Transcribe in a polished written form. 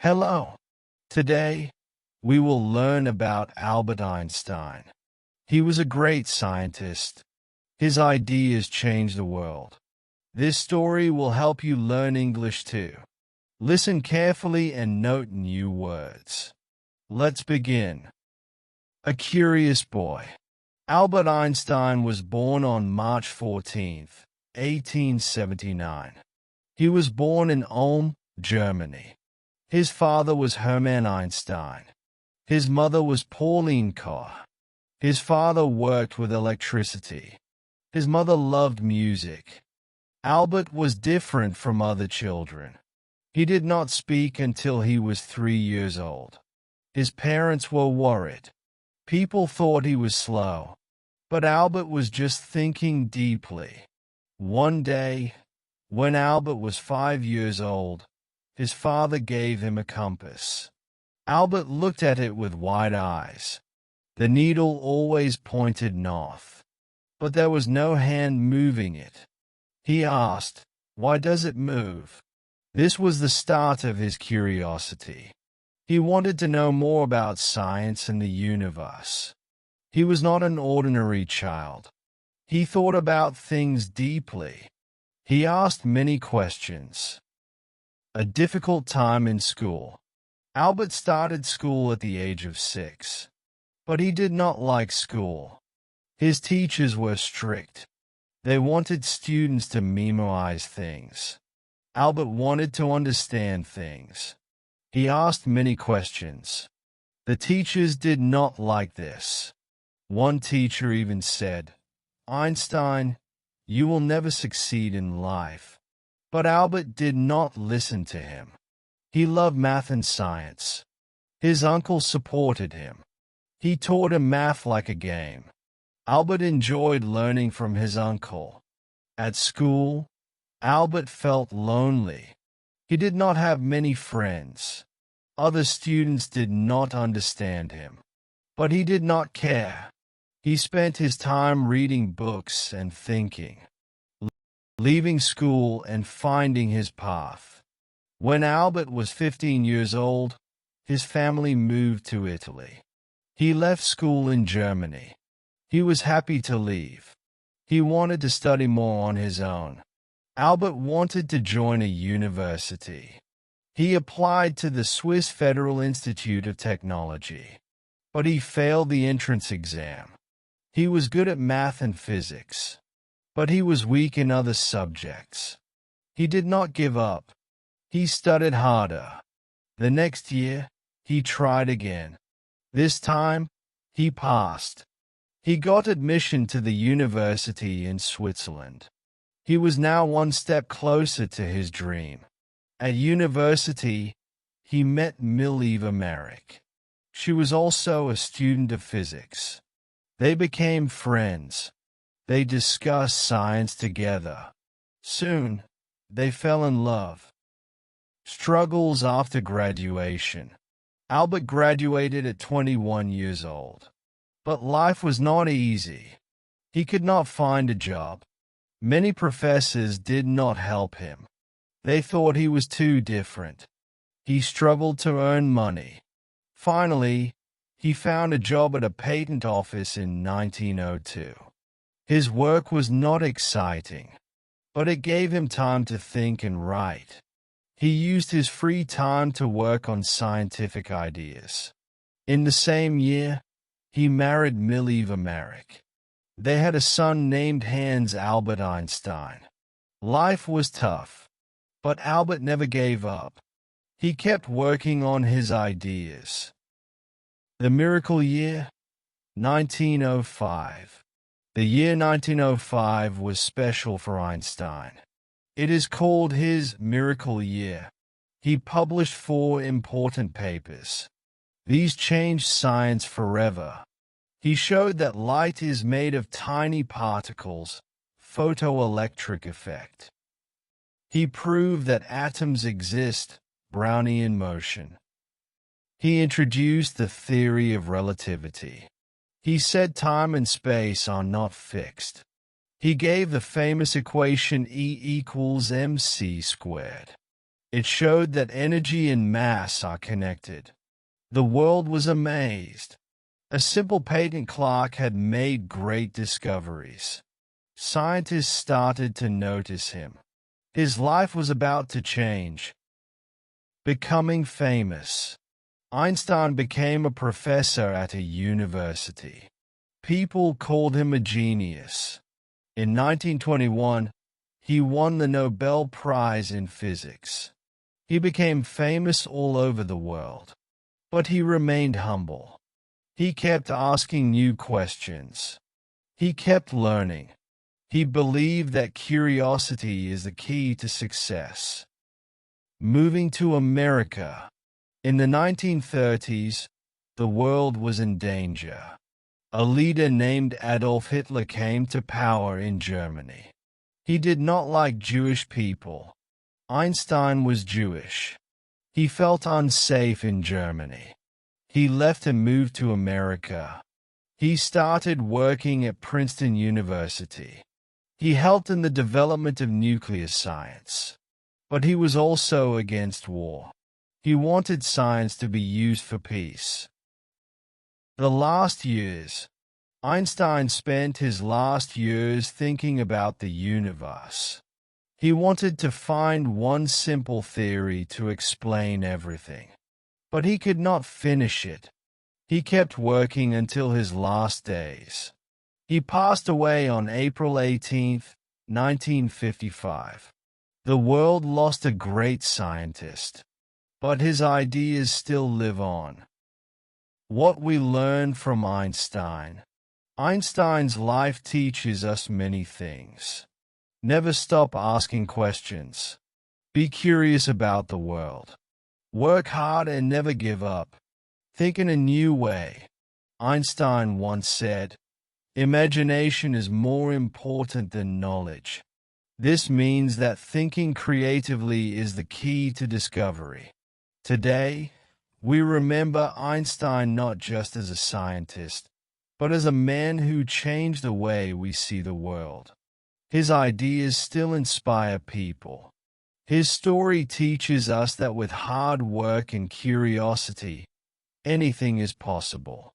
Hello. Today, we will learn about Albert Einstein. He was a great scientist. His ideas changed the world. This story will help you learn English too. Listen carefully and note new words. Let's begin. A curious boy. Albert Einstein was born on March 14, 1879. He was born in Ulm, Germany. His father was Hermann Einstein. His mother was Pauline Koch. His father worked with electricity. His mother loved music. Albert was different from other children. He did not speak until he was 3 years old. His parents were worried. People thought he was slow. But Albert was just thinking deeply. One day, when Albert was 5 years old, his father gave him a compass. Albert looked at it with wide eyes. The needle always pointed north, but there was no hand moving it. He asked, "Why does it move?" This was the start of his curiosity. He wanted to know more about science and the universe. He was not an ordinary child. He thought about things deeply. He asked many questions. A difficult time in school. Albert started school at the age of 6. But he did not like school. His teachers were strict. They wanted students to memorize things. Albert wanted to understand things. He asked many questions. The teachers did not like this. One teacher even said, "Einstein, you will never succeed in life." But Albert did not listen to him. He loved math and science. His uncle supported him. He taught him math like a game. Albert enjoyed learning from his uncle. At school, Albert felt lonely. He did not have many friends. Other students did not understand him. But he did not care. He spent his time reading books and thinking, leaving school and finding his path. When Albert was 15 years old, his family moved to Italy. He left school in Germany. He was happy to leave. He wanted to study more on his own. Albert wanted to join a university. He applied to the Swiss Federal Institute of Technology, but he failed the entrance exam. He was good at math and physics, but he was weak in other subjects. He did not give up. He studied harder. The next year, he tried again. This time, he passed. He got admission to the university in Switzerland. He was now one step closer to his dream. At university, he met Mileva Merrick. She was also a student of physics. They became friends. They discussed science together. Soon, they fell in love. Struggles after graduation. Albert graduated at 21 years old. But life was not easy. He could not find a job. Many professors did not help him. They thought he was too different. He struggled to earn money. Finally, he found a job at a patent office in 1902. His work was not exciting, but it gave him time to think and write. He used his free time to work on scientific ideas. In the same year, he married Mileva Merrick. They had a son named Hans Albert Einstein. Life was tough, but Albert never gave up. He kept working on his ideas. The miracle year, 1905. The year 1905 was special for Einstein. It is called his miracle year. He published 4 important papers. These changed science forever. He showed that light is made of tiny particles, photoelectric effect. He proved that atoms exist, Brownian motion. He introduced the theory of relativity. He said time and space are not fixed. He gave the famous equation E equals mc squared. It showed that energy and mass are connected. The world was amazed. A simple patent clock had made great discoveries. Scientists started to notice him. His life was about to change. Becoming famous. Einstein became a professor at a university. People called him a genius. In 1921, he won the Nobel Prize in Physics. He became famous all over the world. But he remained humble. He kept asking new questions. He kept learning. He believed that curiosity is the key to success. Moving to America. In the 1930s, the world was in danger. A leader named Adolf Hitler came to power in Germany. He did not like Jewish people. Einstein was Jewish. He felt unsafe in Germany. He left and moved to America. He started working at Princeton University. He helped in the development of nuclear science. But he was also against war. He wanted science to be used for peace. The last years. Einstein spent his last years thinking about the universe. He wanted to find one simple theory to explain everything. But he could not finish it. He kept working until his last days. He passed away on April 18, 1955. The world lost a great scientist. But his ideas still live on. What we learn from Einstein. Einstein's life teaches us many things. Never stop asking questions. Be curious about the world. Work hard and never give up. Think in a new way. Einstein once said, "Imagination is more important than knowledge." This means that thinking creatively is the key to discovery. Today, we remember Einstein not just as a scientist, but as a man who changed the way we see the world. His ideas still inspire people. His story teaches us that with hard work and curiosity, anything is possible.